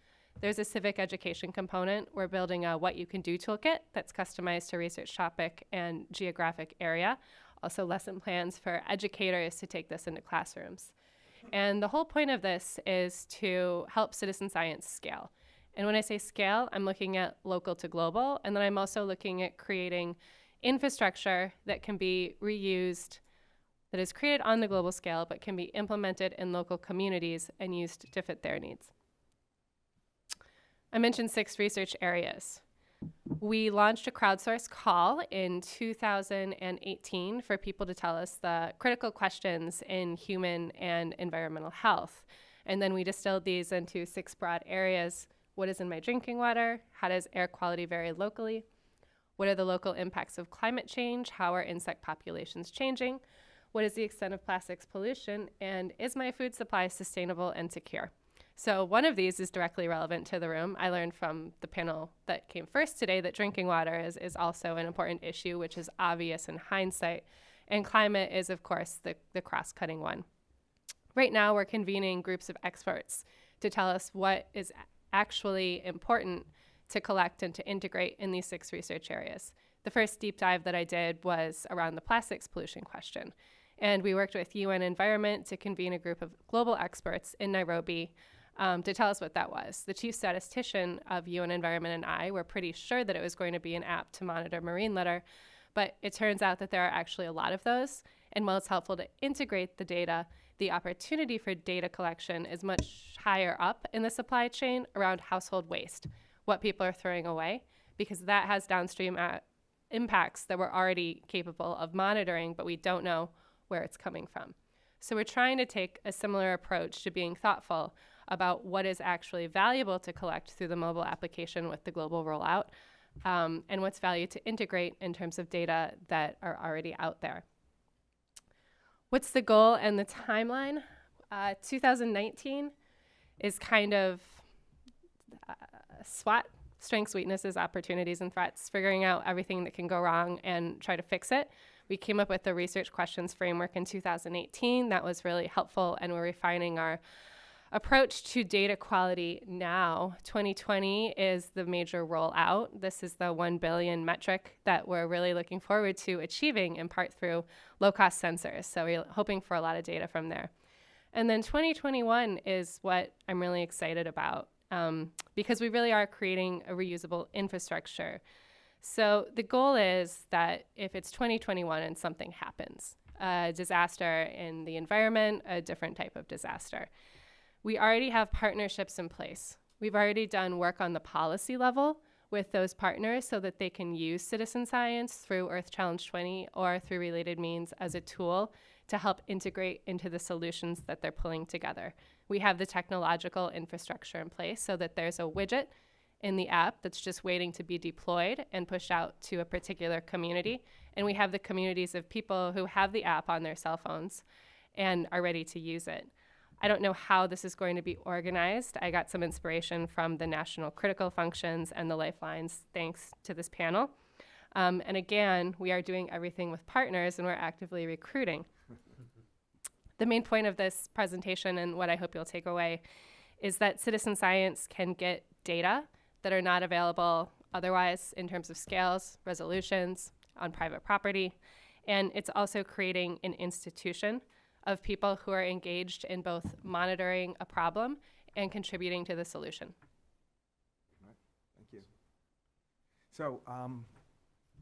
There's a civic education component. We're building a What You Can Do toolkit that's customized to research topic and geographic area. Also lesson plans for educators to take this into classrooms. And the whole point of this is to help citizen science scale. And when I say scale, I'm looking at local to global, and then I'm also looking at creating infrastructure that can be reused, that is created on the global scale, but can be implemented in local communities and used to fit their needs. I mentioned 6 research areas. We launched a crowdsourced call in 2018 for people to tell us the critical questions in human and environmental health. And then we distilled these into 6 broad areas. What is in my drinking water? How does air quality vary locally? What are the local impacts of climate change? How are insect populations changing? What is the extent of plastics pollution? And is my food supply sustainable and secure? So one of these is directly relevant to the room. I learned from the panel that came first today that drinking water is also an important issue, which is obvious in hindsight. And climate is, of course, the cross-cutting one. Right now, we're convening groups of experts to tell us what is actually important to collect and to integrate in these 6 research areas. The first deep dive that I did was around the plastics pollution question. And we worked with UN Environment to convene a group of global experts in Nairobi to tell us what that was. The chief statistician of UN Environment and I were pretty sure that it was going to be an app to monitor marine litter, but it turns out that there are actually a lot of those. And while it's helpful to integrate the data, the opportunity for data collection is much higher up in the supply chain around household waste, what people are throwing away, because that has downstream impacts that we're already capable of monitoring, but we don't know where it's coming from. So we're trying to take a similar approach to being thoughtful about what is actually valuable to collect through the mobile application with the global rollout, and what's valued to integrate in terms of data that are already out there. What's the goal and the timeline? 2019 is kind of SWOT, strengths, weaknesses, opportunities, and threats, figuring out everything that can go wrong and try to fix it. We came up with the research questions framework in 2018. That was really helpful, and we're refining our approach to data quality now. 2020 is the major rollout. This is the 1 billion metric that we're really looking forward to achieving, in part through low-cost sensors. So we're hoping for a lot of data from there. And then 2021 is what I'm really excited about, because we really are creating a reusable infrastructure. So the goal is that if it's 2021 and something happens, a disaster in the environment, a different type of disaster, we already have partnerships in place. We've already done work on the policy level with those partners so that they can use citizen science through Earth Challenge 20 or through related means as a tool to help integrate into the solutions that they're pulling together. We have the technological infrastructure in place so that there's a widget in the app that's just waiting to be deployed and pushed out to a particular community. And we have the communities of people who have the app on their cell phones and are ready to use it. I don't know how this is going to be organized. I got some inspiration from the national critical functions and the lifelines, thanks to this panel. And again, we are doing everything with partners, and we're actively recruiting. The main point of this presentation, and what I hope you'll take away, is that citizen science can get data that are not available otherwise in terms of scales, resolutions, on private property. And it's also creating an institution of people who are engaged in both monitoring a problem and contributing to the solution. All right, thank you. So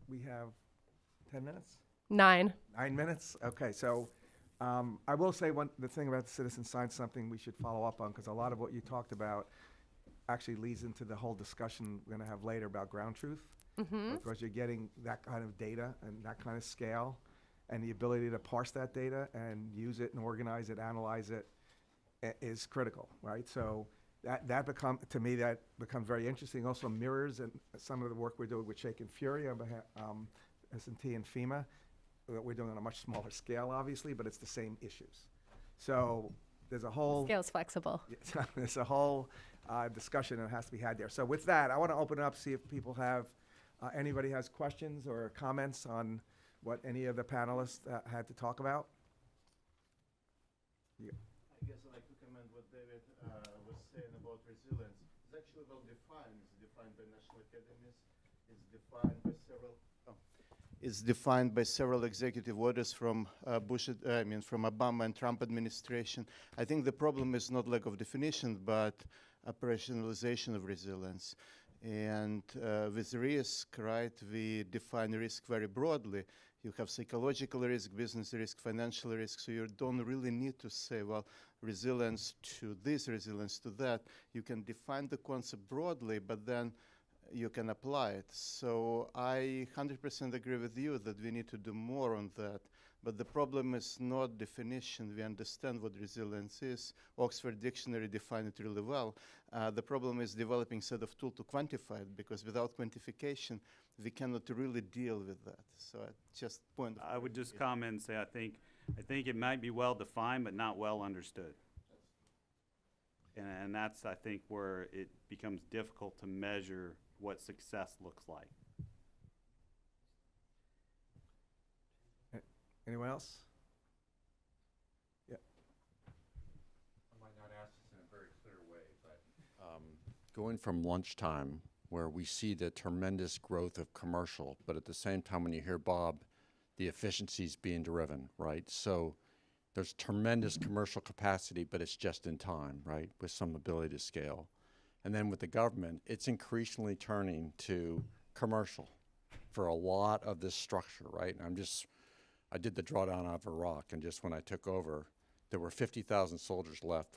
we have 10 minutes? 9. 9 minutes? Okay, so I will say the thing about the citizen science, something we should follow up on, because a lot of what you talked about actually leads into the whole discussion we're going to have later about ground truth. Because you're getting that kind of data and that kind of scale, and the ability to parse that data and use it and organize it, analyze it, is critical, right? So to me, that becomes very interesting. Also mirrors and some of the work we're doing with Shake and Fury on behalf S&T and FEMA, that we're doing on a much smaller scale, obviously, but it's the same issues. So there's a whole Scale's flexible. there's a whole discussion that has to be had there. So with that, I want to open it up, see if people have anybody has questions or comments on what any of the panelists had to talk about. Yeah. I guess I'd like to comment what David was saying about resilience. It's actually well defined. It's defined by national academies. It's defined by several. It's defined by several executive orders from from Obama and Trump administration. I think the problem is not lack of definition, but operationalization of resilience. And with risk, right, we define risk very broadly. You have psychological risk, business risk, financial risk, so you don't really need to say, well, resilience to this, resilience to that. You can define the concept broadly, but then you can apply it. So I 100% agree with you that we need to do more on that. But the problem is not definition. We understand what resilience is. Oxford Dictionary defined it really well. The problem is developing set of tools to quantify it, because without quantification, we cannot really deal with that. So I just point. I would just comment and say I think it might be well defined, but not well understood. And that's, I think, where it becomes difficult to measure what success looks like. Anyone else? Yeah. I might not ask this in a very clear way, but going from lunchtime, where we see the tremendous growth of commercial, but at the same time, when you hear Bob, the efficiencies being driven, right? So there's tremendous commercial capacity, but it's just in time, right, with some ability to scale. And then with the government, it's increasingly turning to commercial for a lot of this structure, right? And I did the drawdown of Iraq, and just when I took over, there were 50,000 soldiers left.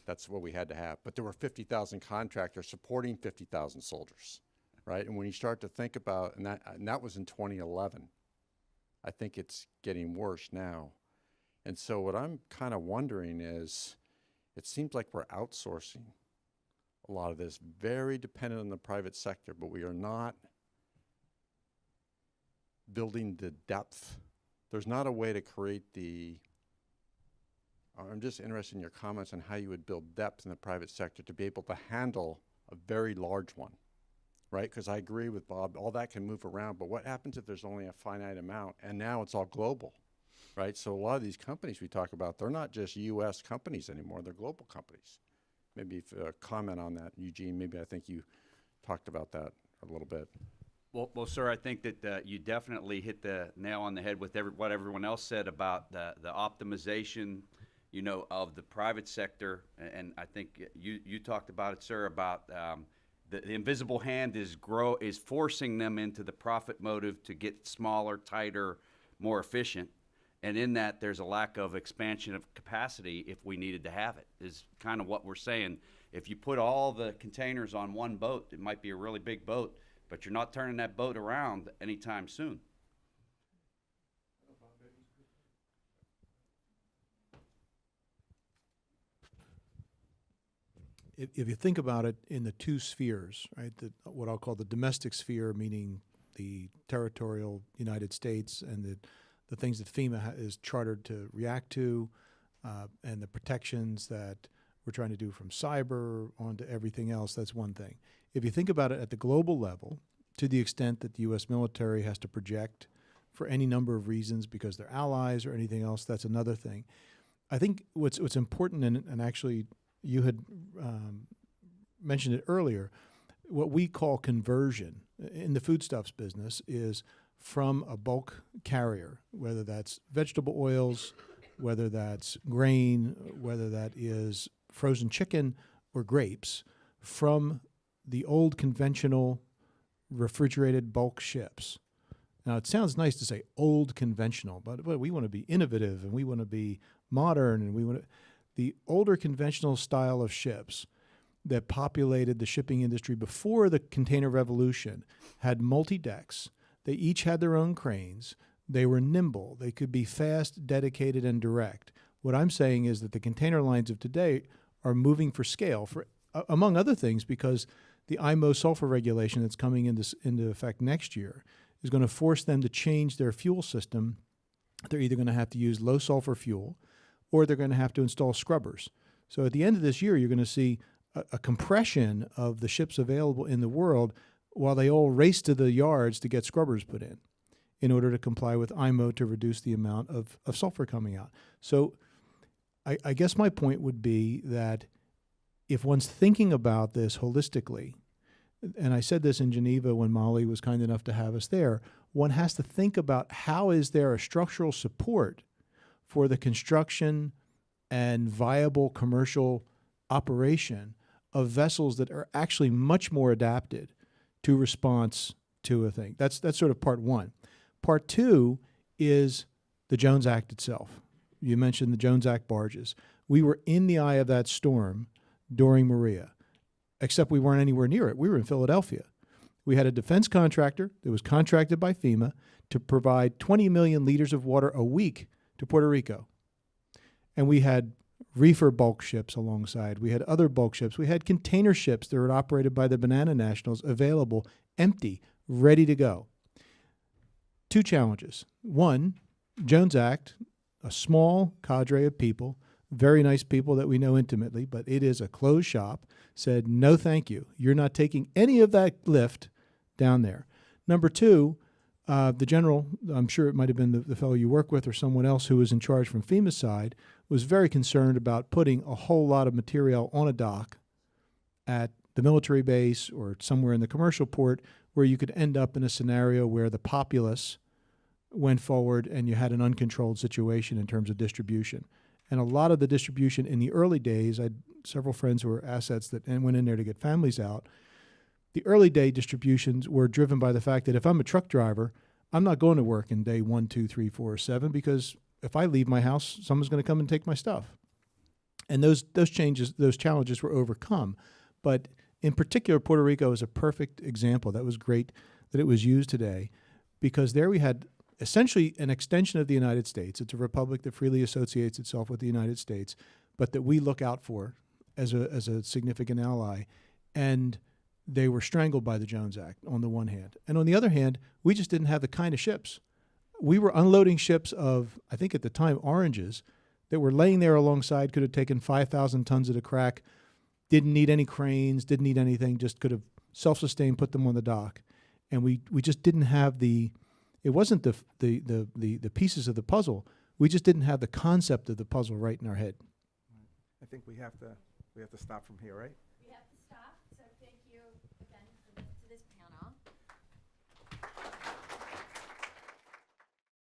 That's what we had to have. But there were 50,000 contractors supporting 50,000 soldiers, right? And when you start to think about, and that was in 2011, I think it's getting worse now. And so what I'm kind of wondering is, it seems like we're outsourcing a lot of this, very dependent on the private sector, but we are not building the depth. There's not a way to create I'm just interested in your comments on how you would build depth in the private sector to be able to handle a very large one, right? Because I agree with Bob, all that can move around, but what happens if there's only a finite amount, and now it's all global, right? So a lot of these companies we talk about, they're not just U.S. companies anymore, they're global companies. Maybe if comment on that, Eugene, maybe I think you talked about that a little bit. Well, sir, I think that you definitely hit the nail on the head with what everyone else said about the optimization, of the private sector. And I think you talked about it, sir, about the invisible hand is forcing them into the profit motive to get smaller, tighter, more efficient. And in that, there's a lack of expansion of capacity if we needed to have it, is kind of what we're saying. If you put all the containers on one boat, it might be a really big boat, but you're not turning that boat around anytime soon. If you think about it in the two spheres, right, what I'll call the domestic sphere, meaning the territorial United States and the things that FEMA is chartered to react to, and the protections that we're trying to do from cyber onto everything else, that's one thing. If you think about it at the global level, to the extent that the U.S. military has to project for any number of reasons because they're allies or anything else, that's another thing. I think what's important, and actually you had mentioned it earlier, what we call conversion in the foodstuffs business is from a bulk carrier, whether that's vegetable oils, whether that's grain, whether that is frozen chicken or grapes, from the old conventional refrigerated bulk ships. Now, it sounds nice to say old conventional, but we want to be innovative and we want to be modern and we want to. The older conventional style of ships that populated the shipping industry before the container revolution had multi-decks. They each had their own cranes. They were nimble. They could be fast, dedicated, and direct. What I'm saying is that the container lines of today are moving for scale, for among other things, because the IMO sulfur regulation that's coming into effect next year is going to force them to change their fuel system. They're either going to have to use low sulfur fuel or they're going to have to install scrubbers. So at the end of this year, you're going to see a compression of the ships available in the world while they all race to the yards to get scrubbers put in order to comply with IMO to reduce the amount of sulfur coming out. So I guess my point would be that if one's thinking about this holistically, and I said this in Geneva when Molly was kind enough to have us there, one has to think about how is there a structural support for the construction and viable commercial operation of vessels that are actually much more adapted to response to a thing. That's sort of part one. Part two is the Jones Act itself. You mentioned the Jones Act barges. We were in the eye of that storm during Maria, except we weren't anywhere near it. We were in Philadelphia. We had a defense contractor that was contracted by FEMA to provide 20 million liters of water a week to Puerto Rico. And we had reefer bulk ships alongside. We had other bulk ships. We had container ships that were operated by the Banana Nationals available, empty, ready to go. Two challenges. One, Jones Act, a small cadre of people, very nice people that we know intimately, but it is a closed shop, said, no, thank you. You're not taking any of that lift down there. Number two, the general, I'm sure it might have been the fellow you work with or someone else who was in charge from FEMA's side, was very concerned about putting a whole lot of material on a dock at the military base or somewhere in the commercial port where you could end up in a scenario where the populace went forward and you had an uncontrolled situation in terms of distribution. And a lot of the distribution in the early days, I had several friends who were assets that went in there to get families out. The early day distributions were driven by the fact that if I'm a truck driver, I'm not going to work in day 1, 2, 3, 4, or 7 because if I leave my house, someone's going to come and take my stuff. And those challenges were overcome. But in particular, Puerto Rico is a perfect example. That was great that it was used today because there we had essentially an extension of the United States. It's a republic that freely associates itself with the United States, but that we look out for as a significant ally. And they were strangled by the Jones Act on the one hand. And on the other hand, we just didn't have the kind of ships. We were unloading ships of, I think at the time, oranges that were laying there alongside, could have taken 5,000 tons of the crack, didn't need any cranes, didn't need anything, just could have self-sustained, put them on the dock. And we just didn't have it wasn't the pieces of the puzzle. We just didn't have the concept of the puzzle right in our head. I think we have to stop from here, right?